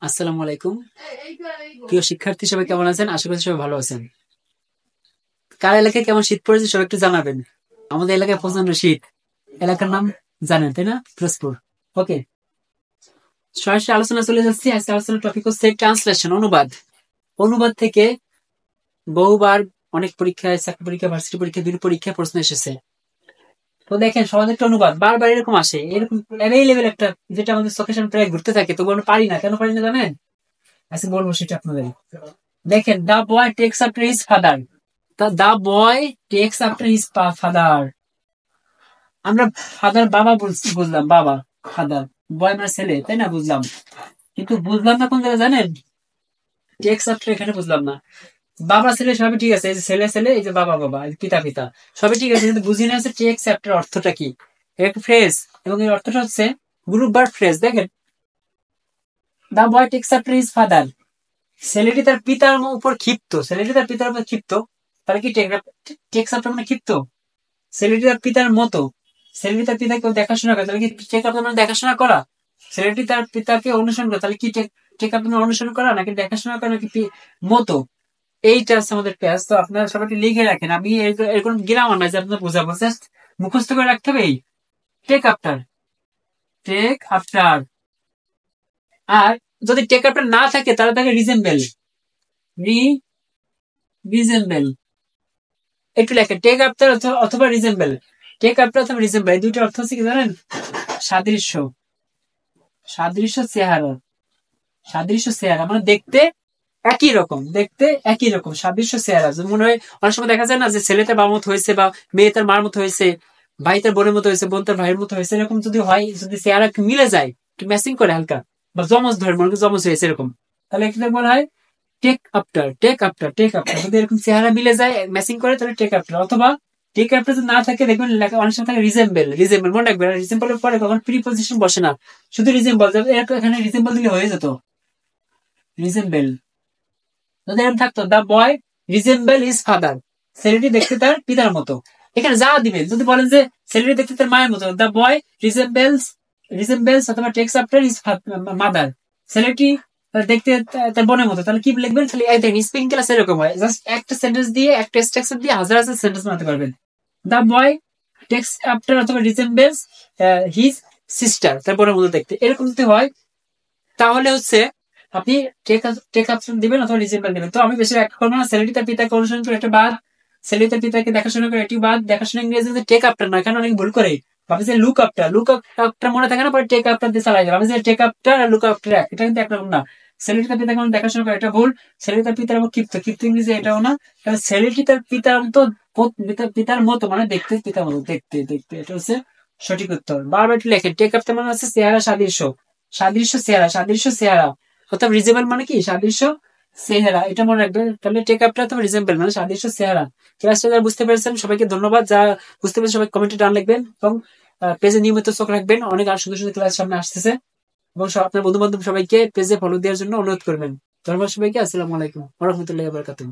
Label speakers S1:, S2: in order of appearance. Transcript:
S1: আসসালামু আলাইকুম। প্রিয় শিক্ষার্থী সবাই কেমন আছেন? আশা করি সবাই ভালো আছেন। কার এলাকায় কেমন শীত পড়েছে সবাই একটু জানাবেন। আমাদের এলাকায় প্রচন্ড শীত। এলাকার নাম জানেন তাই না? পিরোজপুর। ওকে, সরাসরি আলোচনা চলে যাচ্ছি। আজকে আলোচনার টপিক হচ্ছে ট্রান্সলেশন, অনুবাদ। অনুবাদ থেকে বহুবার অনেক পরীক্ষায়, চাকরি পরীক্ষা, ভার্সিটি পরীক্ষা, বিভিন্ন পরীক্ষায় প্রশ্ন এসেছে। তো দেখেন, সহজ একটা অনুবাদ বারবার এরকম আসে, এরকম অ্যাভেইলেবল একটা, যেটা আমাদের চোখের সামনে প্রায় ঘুরতে থাকে, তবু আমরা পারি না। কেন পারি না জানেন? আজকে বলবো সেটা আপনাদের। দেখেন, the boy takes after his father. The boy takes after his father. আমরা ফাদার বাবা বুঝলাম, বাবা। ফাদার, বয় মানে ছেলে, তাই না? বুঝলাম। কিন্তু বুঝলাম না কোন জায়গায় জানেন? টেক্স আফটার এখানে বুঝলাম না। বাবা ছেলে সবই ঠিক আছে, এই যে ছেলে ছেলে, এই যে বাবা বাবা, এই যে পিতা পিতা, সবই ঠিক আছে, কিন্তু বুঝি না হচ্ছে টেক্স আফটার অর্থটা কি। এক ফ্রেজ, এবং এর অর্থটা হচ্ছে গ্রুপ বার ফ্রেজ। দেখেন, the boy takes after his father. ছেলেটি তার পিতার উপর ক্ষিপ্ত, ছেলেটি তার পিতার উপর ক্ষিপ্ত। তাহলে কি টেক্স আফটার মানে ক্ষিপ্ত? ছেলেটি তার পিতার মতো, ছেলেটি তার পিতাকে দেখাশোনা করে, তাহলে কি টেক আপ মানে দেখাশোনা করা? ছেলেটি তার পিতাকে অনুসরণ করে, তাহলে কি টেক আপ মানে অনুসরণ করা, নাকি দেখাশোনা করা, নাকি মতো? এইটা হচ্ছে আমাদের পেজ। তো আপনারা সবাই লিখে রাখেন। আমি এরকম গ্রামার নাই যে আপনার বোঝাবো, জাস্ট মুখস্থ করে রাখতে হবে। এই টেক আফটার, টেক আফটার। আর যদি টেক আফটার না থাকে তাহলে তাকে রিজেম্বল, রিজেম্বল। একটু লেখেন, টেক আফটার অথবা রিজেম্বল। টেক আফটার অথবা রিজেম্বল, এই দুইটা অর্থ হচ্ছে কি জানেন? সাদৃশ্য, সাদৃশ্য চেহারা। সাদৃশ্য চেহারা মানে দেখতে একই রকম, দেখতে একই রকম, সাদৃশ্য চেহারা। মনে হয় অনেক সময় দেখা যায় না, যে ছেলে তার বাবার মতো হয়েছে, বা মেয়ে তার মার মতো হয়েছে, ভাই তার বোনের মতো হয়েছে, বোন তার ভাইয়ের মতো হয়েছে, এরকম যদি হয়, যদি চেহারা মিলে যায়, একটু ম্যাচিং করে হালকা, বা জমজ ধরে, মনে করি জমজ হয়েছে এরকম, তাহলে এটা বলা হয় take after, take after, take after. যদি এরকম চেহারা মিলে যায়, ম্যাচিং করে, তাহলে টেক আফটার। অথবা টেক আফটার যদি না থাকে, দেখবেন লেখা অনেক সময় থাকে রিজেম্বল, রিজেম্বল। মনে রাখবেন, রিজেম্বলের পরে কখন প্রিপজিশন বসে না, শুধু রিজেম্বল। এখানে রিজেম্বল দিলে হয়ে যেত, রিজেম্বল। যদি এরকম থাকতো, দা বয় রিজেম্বল হিজ ফাদার, ছেলেটি দেখতে তার পিতার মতো। এখানে যা দিবেন, যদি বলেন যে ছেলেটি দেখতে তার মায়ের মতো, দা বয় রিজেম্বলস, রিজেম্বলস অথবা টেক্স আফটার হিজ মাদার, ছেলেটি দেখতে তার বোনের মতো, তাহলে কি লিখবেন? খালি স্পিকিং ক্লাস এরকম হয়, জাস্ট একটা সেন্টেন্স দিয়ে, একটা স্ট্রাকচার দিয়ে হাজার হাজার সেন্টেন্স বানাতে পারবেন। দা বয় টেক্স আফটার অথবা রিজেম্বলস হিজ সিস্টার, তার বোনের মতো দেখতে, এরকম যদি হয়, তাহলে হচ্ছে আপনি টেক অপশন দিবেন অথবা রিজেম্বল দিবেন। তো আমি বেশি ব্যাখ্যা করবো না। ছেলেটি তার পিতাকে অনুসরণ করে, একটা বাদ। ছেলেটি তার পিতাকে দেখাশোনা করে, এটি বাদ। দেখাশোনা ইংরেজিতে টেক আফটার না, কেন অনেক ভুল করে ভাবে যে লুক আফটার, লুক আফটার মনে থাকে না, পরে টেক আফটার দিয়ে চালাই যাবে। আমি যে টেক আফটার আর লুক আফটার এটা কিন্তু একরকম না। ছেলেটি তার পিতাকে দেখাশোনা করে, এটা ভুল। ছেলেটি তার পিতার ক্ষিপ্ত, ক্ষিপ্ত ইংরেজি এটাও না। তাহলে ছেলেটি তার পিতার মতো, পিতার মতো মানে দেখতে, পিতার মতো দেখতে, দেখতে, এটা হচ্ছে সঠিক উত্তর। বারবার একটু লেখেন, টেক আফটার মানে হচ্ছে চেহারা সাদৃশ্য, সাদৃশ্য চেহারা, সাদৃশ্য চেহারা। অর্থাৎ রিজেবল মানে কি? সাদৃশ্য চেহারা, এটা মনে রাখবেন। তাহলে টেক আপটা অথবা রিজেম্বল মানে সাদৃশ্য চেহারা। ক্লাসটা যারা বুঝতে পেরেছেন সবাইকে ধন্যবাদ। যা বুঝতে পেরেছেন সবাই কমেন্টে ডান লিখবেন, এবং পেজে নিয়মিত চোখ রাখবেন। অনেক আর সুন্দর সুন্দর ক্লাস সামনে আসতেছে, এবং আপনার বন্ধু বান্ধব সবাইকে পেজে ফলো দেওয়ার জন্য অনুরোধ করবেন। ধন্যবাদ সবাইকে। আসসালামু আলাইকুম ওয়া রাহমাতুল্লাহি ওয়া বারাকাতুহু।